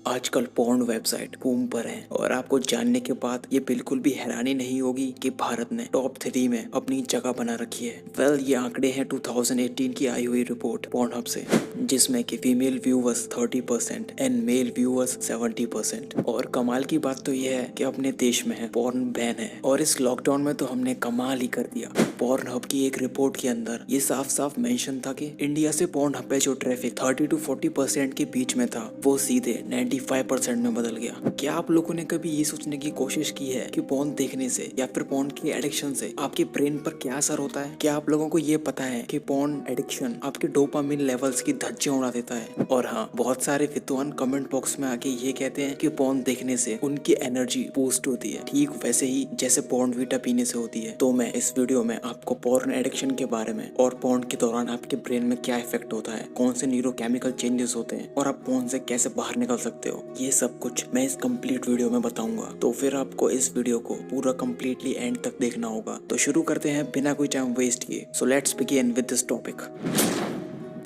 आजकल porn website boom पर है और आपको जानने के बाद ये बिल्कुल भी हैरानी नहीं होगी कि भारत ने टॉप 3 में अपनी जगह बना रखी है। ये आंकड़े हैं 2018 की आई हुई रिपोर्ट पोर्नहब से, जिसमें कि female viewers 30% and male viewers 70%। और कमाल की बात तो यह है कि अपने देश में है पोर्न बैन है और इस लॉकडाउन में तो हमने कमाल ही कर दिया। पोर्नहब की एक रिपोर्ट के अंदर ये साफ साफ मेंशन था कि इंडिया से पोर्नहब पे जो ट्रैफिक 30 to 40% के बीच में था वो सीधे 95% में बदल गया। क्या आप लोगों ने कभी ये सोचने की कोशिश की है कि पोर्न देखने से या फिर पोर्न की एडिक्शन से आपके ब्रेन पर क्या असर होता है? क्या आप लोगों को ये पता है कि पोर्न एडिक्शन आपके डोपामिन लेवल्स की धज्जियां उड़ा देता है? और हाँ, बहुत सारे विद्वान कमेंट बॉक्स में आके ये कहते हैं कि पोर्न देखने से उनकी एनर्जी बूस्ट होती है, ठीक वैसे ही जैसे बॉर्नवीटा पीने से होती है। तो मैं इस वीडियो में आपको पोर्न एडिक्शन के बारे में और पोर्न के दौरान आपके ब्रेन में क्या इफेक्ट होता है, कौन से न्यूरोकेमिकल चेंजेस होते हैं और आप पोर्न से कैसे बाहर निकल सकते हो, ये सब कुछ मैं इस कंप्लीट वीडियो में बताऊंगा। तो फिर आपको इस वीडियो को पूरा कंप्लीटली एंड तक देखना होगा। तो शुरू करते हैं बिना कोई टाइम वेस्ट किए। So let's begin with this topic.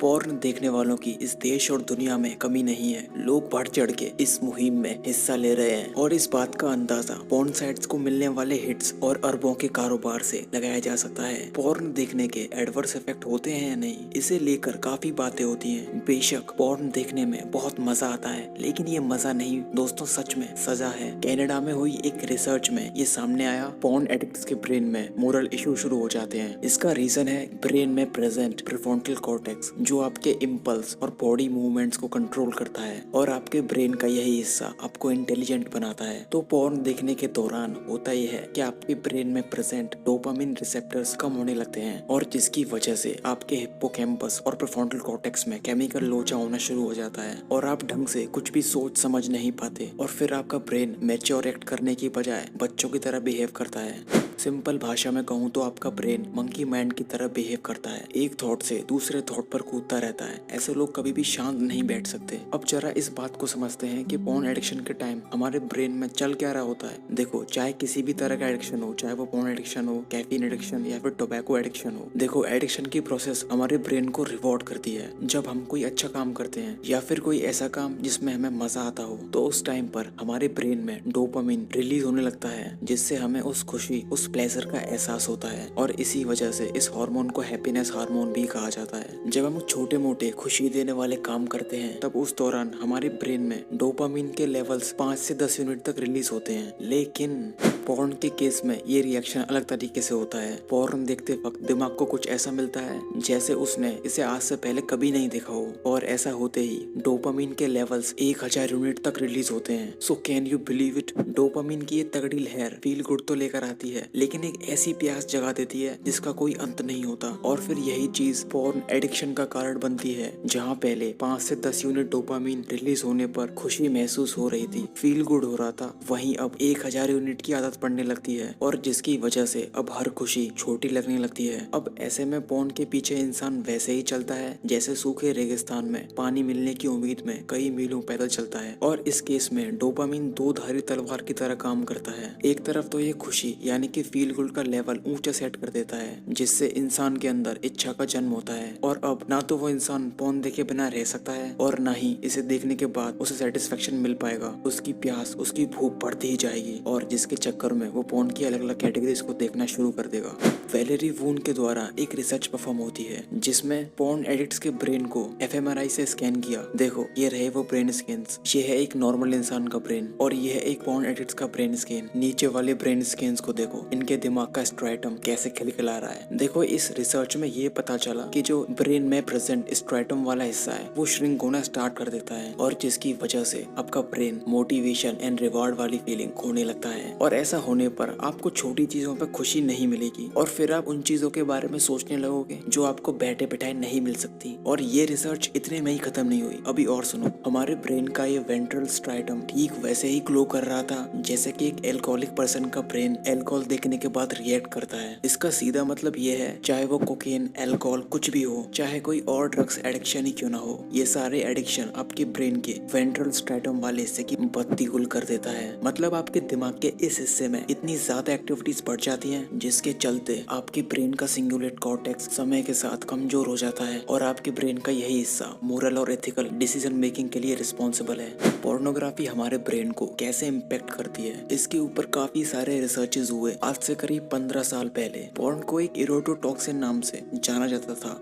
Porn देखने वालों की इस देश और दुनिया में कमी नहीं है। लोग बढ़ चढ़ के इस मुहिम में हिस्सा ले रहे हैं और इस बात का अंदाजा पोर्न साइट्स को मिलने वाले हिट्स और अरबों के कारोबार से लगाया जा सकता है। पोर्न देखने के एडवर्स इफेक्ट होते हैं या नहीं, इसे लेकर काफी बातें होती हैं। बेशक पोर्न देखने में बहुत मजा आता है, लेकिन ये मजा नहीं दोस्तों, सच में सजा है। कनाडा में हुई एक रिसर्च में ये सामने आया, पोर्न एडिक्ट्स के ब्रेन में मोरल इशू शुरू हो जाते हैं। इसका रीजन है ब्रेन में प्रेजेंट प्रीफ्रंटल कॉर्टेक्स, जो आपके इम्पल्स और बॉडी मूवमेंट्स को कंट्रोल करता है और आपके ब्रेन का यही हिस्सा आपको इंटेलिजेंट बनाता है। तो पोर्न देखने के दौरान होता यह है कि आपके ब्रेन में प्रेजेंट डोपामिन रिसेप्टर्स कम होने लगते हैं और जिसकी वजह से आपके हिप्पोकैम्पस और प्रीफ्रंटल कॉर्टेक्स में केमिकल लोचा होना शुरू हो जाता है और आप ढंग से कुछ भी सोच समझ नहीं पाते और फिर आपका ब्रेन मैच्योर एक्ट करने की बजाय बच्चों की तरह बिहेव करता है। सिंपल भाषा में कहूँ तो आपका ब्रेन मंकी माइंड की तरह बिहेव करता है, एक थॉट से दूसरे थॉट पर कूदता रहता है। ऐसे लोग कभी भी शांत नहीं बैठ सकते। अब जरा इस बात को समझते हैं कि पोर्न एडिक्शन के टाइम हमारे ब्रेन में चल क्या रहा होता है। देखो, चाहे किसी भी तरह का एडिक्शन हो, चाहे वो पोर्न एडिक्शन हो, कैफीन एडिक्शन या फिर टोबैको एडिक्शन हो, देखो एडिक्शन की प्रोसेस हमारे ब्रेन को रिवॉर्ड करती है। जब हम कोई अच्छा काम करते हैं या फिर कोई ऐसा काम जिसमें हमें मजा आता हो, तो उस टाइम पर हमारे ब्रेन में डोपामिन रिलीज होने लगता है, जिससे हमें उस खुशी, उस प्लेजर का एहसास होता है और इसी वजह से इस हार्मोन को हैप्पीनेस हार्मोन भी कहा जाता है। जब हम छोटे मोटे खुशी देने वाले काम करते हैं, तब उस दौरान हमारे ब्रेन में डोपामिन के लेवल्स 5 से 10 यूनिट तक रिलीज होते हैं। लेकिन पोर्न के केस में ये रिएक्शन अलग तरीके से होता है। पोर्न देखते वक्त दिमाग को कुछ ऐसा मिलता है जैसे उसने इसे आज से पहले कभी नहीं देखा हो और ऐसा होते ही डोपामिन के लेवल्स 1000 यूनिट तक रिलीज होते हैं। So can you believe it? Dopamine की ये तगड़ी लहर फील गुड तो लेकर आती है, लेकिन एक ऐसी प्यास जगा देती है जिसका कोई अंत नहीं होता। और फिर यही चीज पोर्न एडिक्शन का कारण बनती है। जहाँ पहले 5 से 10 यूनिट डोपामिन रिलीज होने पर खुशी महसूस हो रही थी, फील गुड हो रहा था, वहीं अब 1000 यूनिट की आदत पड़ने लगती है और जिसकी वजह से अब हर खुशी छोटी लगने लगती है। अब ऐसे में पोर्न के पीछे इंसान वैसे ही चलता है जैसे सूखे रेगिस्तान में पानी मिलने की उम्मीद में कई मीलों पैदल चलता है। और इस केस में डोपामिन दो धारी तलवार की तरह काम करता है। एक तरफ तो ये खुशी यानी कि फील गुड का लेवल ऊंचा सेट कर देता है, जिससे इंसान के अंदर इच्छा का जन्म होता है और अब ना तो वो इंसान पोर्न देखे बिना रह सकता है और ना ही इसे देखने के बाद उसे सेटिस्फेक्शन मिल पाएगा। उसकी प्यास, उसकी भूख बढ़ती ही जाएगी और जिसके चक्कर में वो पोर्न की अलग अलग कैटेगरीज को देखना शुरू कर देगा। वैलेरी वून के द्वारा एक रिसर्च परफॉर्म होती है जिसमें पोर्न एडिक्ट्स के ब्रेन को एफएमआरआई से स्कैन किया। देखो, ये रहे वो ब्रेन स्कैन्स। ये है एक नॉर्मल इंसान का ब्रेन और ये है एक पोर्न एडिक्ट्स का ब्रेन स्कैन। नीचे वाले ब्रेन स्कैन्स को देखो, इनके दिमाग का स्ट्रैटम कैसे खिलखिला रहा है। देखो, इस रिसर्च में ये पता चला कि जो ब्रेन में प्रेजेंट स्ट्रैटम वाला हिस्सा है वो श्रिंक होना स्टार्ट कर देता है और जिसकी वजह से आपका ब्रेन मोटिवेशन एंड रिवार्ड वाली फीलिंग खोने लगता है। और ऐसा होने पर आपको छोटी चीजों पर खुशी नहीं मिलेगी और फिर आप उन चीजों के बारे में सोचने लगोगे जो आपको बैठे बैठाए नहीं मिल सकती। और ये रिसर्च इतने में ही खत्म नहीं हुई, अभी और सुनो। हमारे ब्रेन का ये वेंट्रल स्ट्रैटम ठीक वैसे ही ग्लो कर रहा था जैसे कि एक एल्कोहलिक पर्सन का ब्रेन अल्कोहल देखने के बाद रिएक्ट करता है। इसका सीधा मतलब ये है, चाहे वो कोकेन, अल्कोहल कुछ भी हो, चाहे कोई और ड्रग्स एडिक्शन ही क्यों ना हो, ये सारे एडिक्शन आपके ब्रेन के वेंट्रल स्ट्रैटम वाले हिस्से की बत्ती गुल कर देता है। मतलब आपके दिमाग के इस हिस्से हिस्से में इतनी ज्यादा एक्टिविटीज बढ़ जाती हैं जिसके चलते आपके ब्रेन का सिंगुलेट कॉर्टेक्स समय के साथ कमजोर हो जाता है और आपके ब्रेन का यही हिस्सा मोरल और एथिकल डिसीजन मेकिंग के लिए रिस्पॉन्सिबल है। पोर्नोग्राफी हमारे ब्रेन को कैसे इम्पेक्ट करती है, इसके ऊपर काफी सारे रिसर्चेस हुए आज से करीब 15 साल पहले। पोर्न को एक इरोटोटॉक्सिन नाम से जाना जाता था।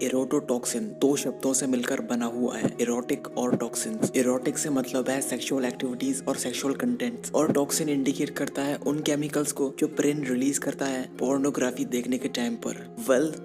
इरोटोटॉक्सिन दो शब्दों से मिलकर बना हुआ है, इरोटिक और टॉक्सिन। इरोटिक से मतलब है सेक्सुअल एक्टिविटीज और सेक्सुअल कंटेंट्स, और टॉक्सिन इंडिकेट करता है उन केमिकल्स को जो ब्रेन रिलीज करता है पोर्नोग्राफी देखने के टाइम पर।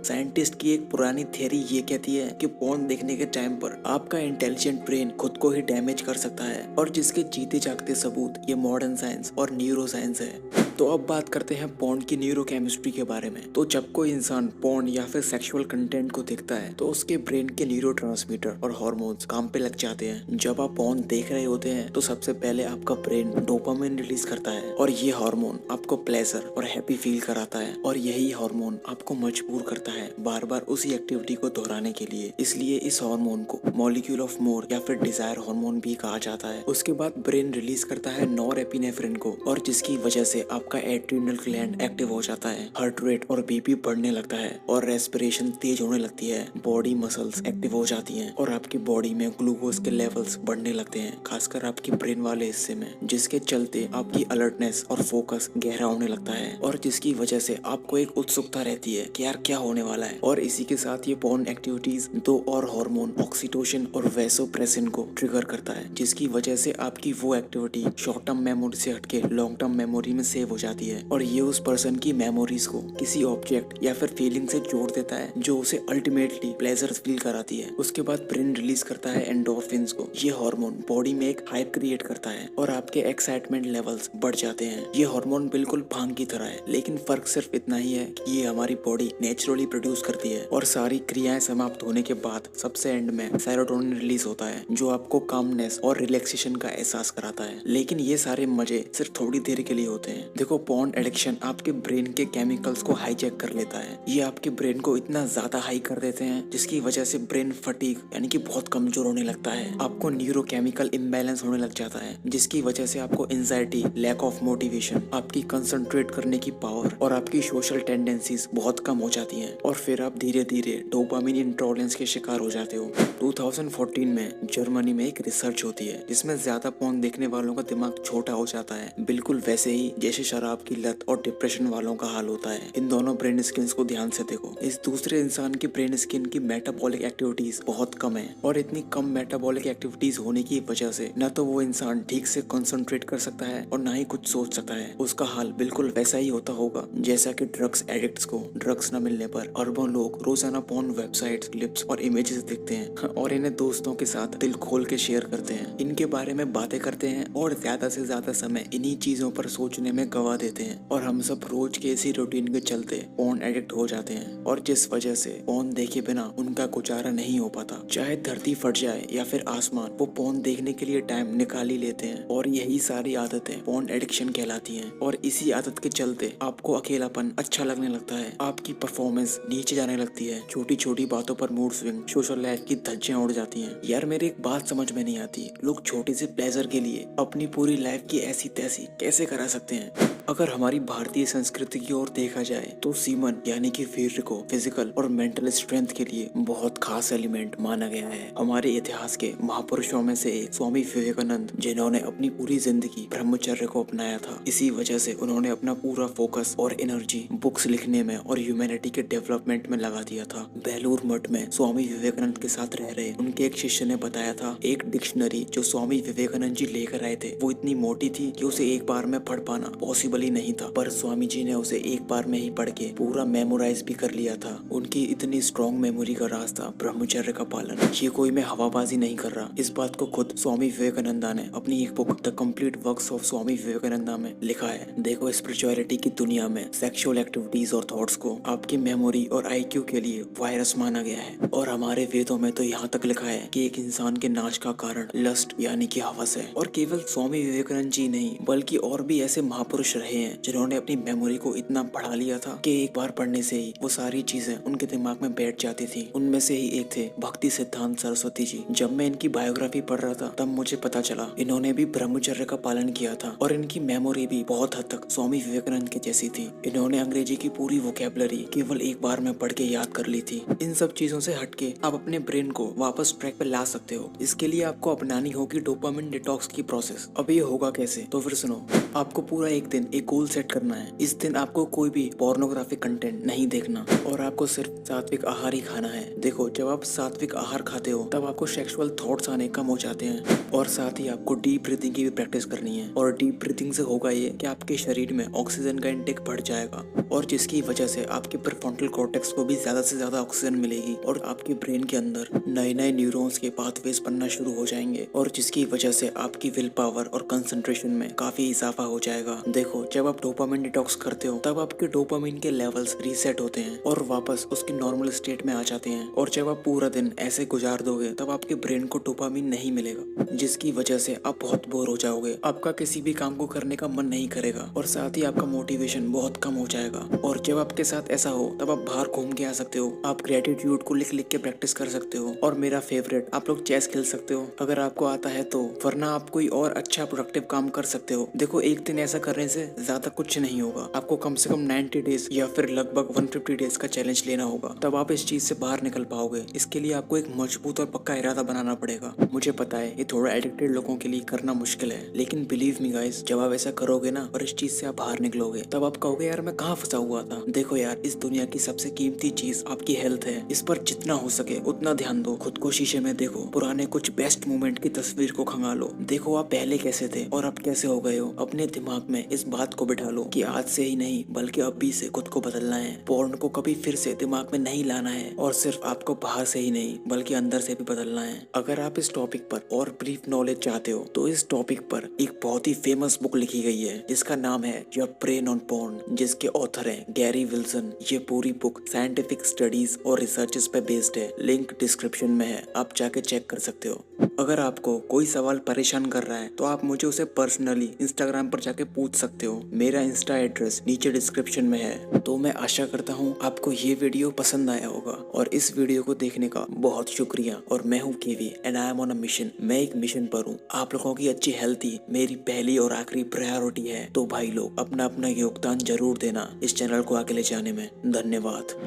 साइंटिस्ट की एक पुरानी थियरी ये कहती है कि पोर्न देखने के टाइम पर आपका इंटेलिजेंट ब्रेन खुद को ही डैमेज कर सकता है, और जिसके जीते जागते सबूत ये मॉडर्न साइंस और न्यूरो साइंस है। तो अब बात करते हैं पोर्न की न्यूरोकेमिस्ट्री के बारे में। तो जब कोई इंसान पोर्न या फिर सेक्सुअल कंटेंट को देखता है तो उसके ब्रेन के न्यूरोट्रांसमीटर और हार्मोन्स काम पे लग जाते हैं। जब आप पोर्न देख रहे होते हैं तो सबसे पहले आपका ब्रेन डोपामिन रिलीज करता है, और ये हार्मोन आपको प्लेजर और हैप्पी फील कराता है, और यही हार्मोन आपको मजबूर करता है बार बार उसी एक्टिविटी को दोहराने के लिए। इसलिए इस हार्मोन को मॉलिक्यूल ऑफ मोर या फिर डिजायर हार्मोन भी कहा जाता है। उसके बाद ब्रेन रिलीज करता है नॉरएपिनेफ्रिन को, और जिसकी वजह से आपका एड्रिनल ग्लैंड एक्टिव हो जाता है, हार्ट रेट और बीपी बढ़ने लगता है, और रेस्पिरेशन तेज होने लगती है, बॉडी मसल्स एक्टिव हो जाती हैं, और आपकी बॉडी में ग्लूकोज के लेवल्स बढ़ने लगते हैं, खासकर आपकी ब्रेन वाले हिस्से में, जिसके चलते आपकी अलर्टनेस और फोकस गहरा होने लगता है, और जिसकी वजह से आपको एक उत्सुकता रहती है कि यार क्या होने वाला है। और इसी के साथ ये पोर्न एक्टिविटीज दो और हार्मोन ऑक्सीटोसिन और वैसोप्रेसिन को ट्रिगर करता है, जिसकी वजह से आपकी वो एक्टिविटी शॉर्ट टर्म मेमोरी से हटके लॉन्ग टर्म मेमोरी में सेव हो जाती है, और ये उस पर्सन की मेमोरीज को किसी ऑब्जेक्ट या फिर फीलिंग से जोड़ देता है जो उसे अल्टीमेटली प्लेजर फील कराती है। उसके बाद ब्रेन रिलीज करता है एंडोर्फिन्स को। ये हार्मोन बॉडी में एक हाइप क्रिएट करता है और आपके एक्साइटमेंट लेवल्स बढ़ जाते हैं। ये हार्मोन बिल्कुल भांग की तरह है, लेकिन फर्क सिर्फ इतना ही है कि ये हमारी बॉडी नेचुरली प्रोड्यूस करती है, और सारी क्रियाएं समाप्त होने के बाद सबसे एंड में सेरोटोनिन रिलीज होता है जो आपको कामनेस और रिलैक्सेशन का एहसास कराता है। लेकिन ये सारे मजे सिर्फ थोड़ी देर के लिए होते हैं। देखो, पोर्न एडिक्शन आपके ब्रेन के केमिकल्स को हाईजैक कर लेता है। ये आपके ब्रेन को इतना ज्यादा हाई कर देते हैं जिसकी वजह से ब्रेन फटीग यानी कि बहुत कमजोर होने लगता है। आपको न्यूरोकेमिकल इम्बैलेंस होने लग जाता है, जिसकी वजह से आपको एंजाइटी, लैक ऑफ मोटिवेशन, आपकी कंसंट्रेट करने की पावर और आपकी सोशल टेंडेंसीज बहुत कम हो जाती हैं, और फिर आप धीरे धीरे डोपामिन इंटॉलरेंस के शिकार हो जाते हो। 2014 में जर्मनी में एक रिसर्च होती है जिसमें ज्यादा पोर्न देखने वालों का दिमाग छोटा हो जाता है, बिल्कुल वैसे ही जैसे शराब की लत और डिप्रेशन वालों का हाल होता है। इन दोनों ब्रेन स्किन्स को ध्यान से देखो। इस दूसरे इंसान की ब्रेन स्किन की मेटाबॉलिक एक्टिविटीज बहुत कम है, और इतनी कम मेटाबॉलिक एक्टिविटीज होने की वजह से न तो वो इंसान ठीक से कंसंट्रेट कर सकता है और ना ही कुछ सोच सकता है। उसका हाल बिल्कुल वैसा ही होता होगा जैसा कि ड्रग्स एडिक्ट्स को ड्रग्स न मिलने पर अरबों लोग रोजाना पोर्न वेबसाइट्स, क्लिप्स और इमेजेस देखते हैं और इन्हें दोस्तों के साथ दिल खोल के शेयर करते हैं, इनके बारे में बातें करते हैं और ज्यादा से ज्यादा समय इन्हीं चीजों पर सोचने में गवा देते हैं। और हम सब रोज के इसी रूटीन के चलते पोर्न एडिक्ट हो जाते हैं, और जिस वजह से पोर्न देखे बिना उनका गुजारा नहीं हो पाता। चाहे धरती फट जाए या फिर आसमान, वो पोर्न देखने के लिए टाइम निकाल ही लेते हैं। और यही सारी आदतें पोर्न एडिक्शन कहलाती हैं, और इसी आदत के चलते आपको अकेलापन अच्छा लगने लगता है, आपकी परफॉर्मेंस नीचे जाने लगती है, छोटी छोटी बातों पर मूड स्विंग, सोशल लाइफ की धज्जियां उड़ जाती हैं। यार मेरी एक बात समझ में नहीं आती, लोग छोटे से प्लेजर के लिए अपनी पूरी लाइफ की ऐसी तैसी कैसे करा सकते हैं। अगर हमारी भारतीय संस्कृति की ओर देखा जाए तो सीमन यानी कि वीर्य को फिजिकल और मेंटल स्ट्रेंथ के लिए बहुत खास एलिमेंट माना गया है। हमारे इतिहास के महापुरुषों में से एक स्वामी विवेकानंद, जिन्होंने अपनी पूरी जिंदगी ब्रह्मचर्य को अपनाया था। इसी वजह से उन्होंने अपना पूरा फोकस और एनर्जी बुक्स लिखने में और ह्यूमैनिटी के डेवलपमेंट में लगा दिया था। बेलूर मठ में स्वामी विवेकानंद के साथ रह रहे उनके एक शिष्य ने बताया था, एक डिक्शनरी जो स्वामी विवेकानंद जी लेकर आए थे वो इतनी मोटी थी कि उसे एक बार में पढ़ पाना पॉसिबल ही नहीं था, पर स्वामी जी ने उसे एक बार में ही पढ़ के पूरा मेमोराइज भी कर लिया था। उनकी इतनी स्ट्रॉन्ग मेमोरी का राज था ब्रह्मचर्य का पालन। ये कोई मैं हवाबाजी नहीं कर रहा, इस बात को खुद स्वामी विवेकानंदा ने अपनी एक book the complete works of Swami Vivekananda में लिखा है। देखो, स्पिरिचुअलिटी की दुनिया में सेक्सुअल एक्टिविटीज और थॉट्स को आपकी मेमोरी और IQ के लिए वायरस माना गया है, और हमारे वेदों में तो यहाँ तक लिखा है कि एक इंसान के नाश का कारण लस्ट यानी कि हवस है। और केवल स्वामी विवेकानंद जी नहीं बल्कि और भी ऐसे महापुरुष रहे हैं जिन्होंने अपनी मेमोरी को इतना बढ़ा लिया था कि एक बार पढ़ने से ही वो सारी चीजें उनके दिमाग में बैठ जाती थी। उनमें से ही एक थे भक्ति सिद्धांत सरस्वती जी। जब मैं इनकी बायोग्राफी पढ़ रहा था तब मुझे पता चला इन्होंने भी ब्रह्मचर्य का पालन किया था, और इनकी मेमोरी स्टोरी भी बहुत हद तक स्वामी विवेकानंद के जैसी थी। इन्होंने अंग्रेजी की पूरी वोकैबुलरी केवल एक बार में पढ़ के याद कर ली थी। इन सब चीजों से हटके आप अपने ब्रेन को वापस ट्रैक पे ला सकते हो। इसके लिए आपको अपनानी होगी डोपामिन डिटॉक्स की प्रोसेस। अब ये होगा कैसे, तो फिर सुनो। आपको पूरा एक दिन एक गोल सेट करना है। इस दिन आपको कोई भी पोर्नोग्राफिक कंटेंट नहीं देखना और आपको सिर्फ सात्विक आहार ही खाना है। देखो, जब आप सात्विक आहार खाते हो तब आपको सेक्सुअल थॉट्स आने कम हो जाते हैं और साथ ही आपको डीप ब्रीथिंग की भी प्रैक्टिस करनी है। और डीप ब्रीथिंग से होगा ये कि आपके शरीर में ऑक्सीजन का इंटेक बढ़ जाएगा और जिसकी वजह से आपके प्रीफ्रंटल कॉर्टेक्स को भी ज्यादा से ज्यादा ऑक्सीजन मिलेगी और आपके ब्रेन के अंदर नए नए न्यूरॉन्स के पाथवेज बनना शुरू हो जाएंगे और जिसकी वजह से आपकी विल पावर और कंसंट्रेशन में काफी इजाफा हो जाएगा। देखो, जब आप डोपामिन डिटॉक्स करते हो तब आपके डोपामिन के लेवल्स रीसेट होते हैं और वापस उसकी नॉर्मल स्टेट में आ जाते हैं। और जब आप पूरा दिन ऐसे गुजार दोगे तब आपके ब्रेन को डोपामिन नहीं मिलेगा, जिसकी वजह से आप बहुत बोर हो जाओगे। आपका किसी भी काम को करने का मन नहीं करेगा और साथ ही आपका मोटिवेशन बहुत कम हो जाएगा। और जब आपके साथ ऐसा हो तब आप बाहर घूम के आ सकते हो। आप ग्रेटिट्यूड को लिख लिख के प्रैक्टिस कर सकते हो। और मेरा फेवरेट, आप लोग चेस खेल सकते हो अगर आपको आता है तो, वरना आप कोई और अच्छा प्रोडक्टिव काम कर सकते हो। देखो, एक दिन ऐसा करने से ज्यादा कुछ नहीं होगा। आपको कम से कम 90 डेज या फिर लगभग 150 डेज का चैलेंज लेना होगा, तब आप इस चीज से बाहर निकल पाओगे। इसके लिए आपको एक मजबूत और पक्का इरादा बनाना पड़ेगा। मुझे पता है ये थोड़ा एडिक्टेड लोगों के लिए करना मुश्किल है, लेकिन बिलीव मी गाइस, जब आप ऐसा करोगे ना और इस चीज से आप बाहर निकलोगे तब आप कहोगे यार मैं कहाँ फंसा हुआ था। देखो यार, इस दुनिया की सबसे कीमती चीज आपकी हेल्थ है। इस पर जितना हो सके उतना ध्यान दो। खुद को शीशे में देखो, पुराने कुछ बेस्ट मोमेंट की तस्वीर को खंगालो। देखो आप पहले कैसे थे और अब कैसे हो गए हो। अपने दिमाग में इस बात को बिठा लो कि आज से ही नहीं बल्कि अभी से खुद को बदलना है। पोर्न को कभी फिर से दिमाग में नहीं लाना है और सिर्फ आपको बाहर से ही नहीं बल्कि अंदर से भी बदलना है। अगर आप इस टॉपिक पर और ब्रीफ नॉलेज चाहते हो तो इस टॉपिक पर एक बहुत ही फेमस बुक लिखी गई है जिसका नाम है योर ब्रेन ऑन पोर्न, जिसके ऑथर है गैरी विल्सन। ये पूरी बुक साइंटिफिक स्टडीज और रिसर्चेस पे बेस्ड है। लिंक डिस्क्रिप्शन में है, आप जाके चेक कर सकते हो। अगर आपको कोई सवाल परेशान कर रहा है तो आप मुझे उसे पर्सनली इंस्टाग्राम पर जाके पूछ सकते हो। मेरा इंस्टा एड्रेस नीचे डिस्क्रिप्शन में है। तो मैं आशा करता हूँ आपको ये वीडियो पसंद आया होगा और इस वीडियो को देखने का बहुत शुक्रिया। और मैं हूँ KV and I am on a mission. मैं एक मिशन पर हूँ। आप लोगों की अच्छी हेल्थ ही मेरी पहली और आखिरी प्रायोरिटी है। तो भाई लोग, अपना अपना योगदान जरूर देना इस चैनल को आगे ले जाने में। धन्यवाद।